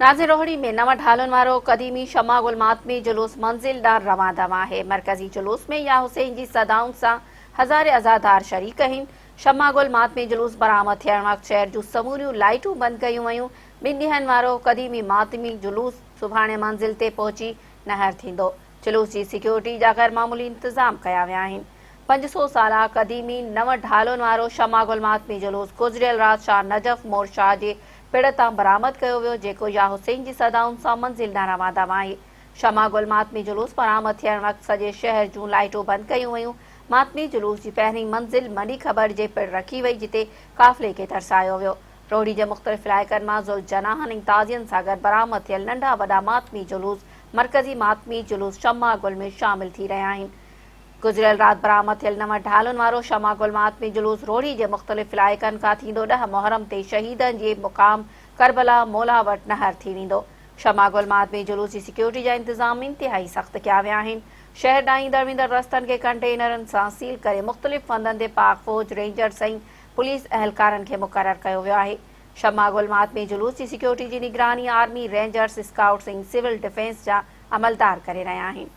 नाज़िर रोहड़ी में नव ढालुनि वारो क़दीमी शमा गुल मातमी जुलूस मंज़िल ॾांहुं रवां आहे। मरकज़ी जुलूस में या हुसैन जी सदाउनि सां हज़ारे अज़ादार शरीक आहिनि। शमा गुल मातमी जुलूस बरामद थियण वक़्तु शहर जूं समूरियूं लाइटूं बंदि कयूं वयूं। 2 ॾींहनि वारो क़दीमी मातमी जुलूस सुभाणे मंज़िल ते पहुची नहर थींदो। जुलूस जी सिक्योरिटी जा ग़ैर मामूली इंतज़ाम कया विया आहिनि। 500 साला क़दीमी नव ढालुनि वारो शमा गुल मातमी जुलूस गुज़िरियल राति शाह नजफ़ मोर शाह जे पिण तां बरामद कयो वियो, जेको या हुसैन जी सदाउनि सां मंज़िल ॾांहुं रवां आहे। शमा गुल मातमी जुलूस बरामद थियण वक़्तु सॼे शहर जूं लाइटूं बंदि कयूं वयूं। मातमी जुलूस जी पहिरीं मंज़िल मनी ख़बर जे पिण रखी वई, जिते काफ़िले खे तरसायो वियो। रोहड़ी जे मुख़्तलिफ़ इलाइक़नि मां ज़ुल जनाहनि ऐं ताज़ियनि सां गॾु बरामद थियल नंढा वॾा मातमी जुलूस मरकज़ी मातमी जुलूस शमा गुल में शामिल थी रहिया आहिनि। गुज़िरियल राति बरामद थियल नव ढालुनि वारो शमा गुल मातमी जुलूस रोहड़ी जे मुख़्तलिफ़ इलाइक़नि खां थींदो 10 मुहर्रम ते शहीदनि जे मुक़ाम करबला मोला वटि नहर थी वेंदो। शमा गुल मातमी जुलूस जी सिक्योरिटी जा इंतज़ाम इंतिहाई सख़्त कया विया आहिनि। शहर ॾांहुं ईंदड़ वेंदड़ रस्तनि खे कंटेनरनि सां सील करे मुख़्तलिफ़ हंधनि ते पाक फ़ौज, रेंजर्स ऐं पुलिस अहलकारनि खे मुक़ररु कयो वियो आहे। शमा गुल मातमी जुलूस जी सिक्योरिटी जी निगरानी आर्मी, रेंजर्स, स्काउट्स ऐं सिविल डिफेंस जा अमलदार करे रहिया आहिनि।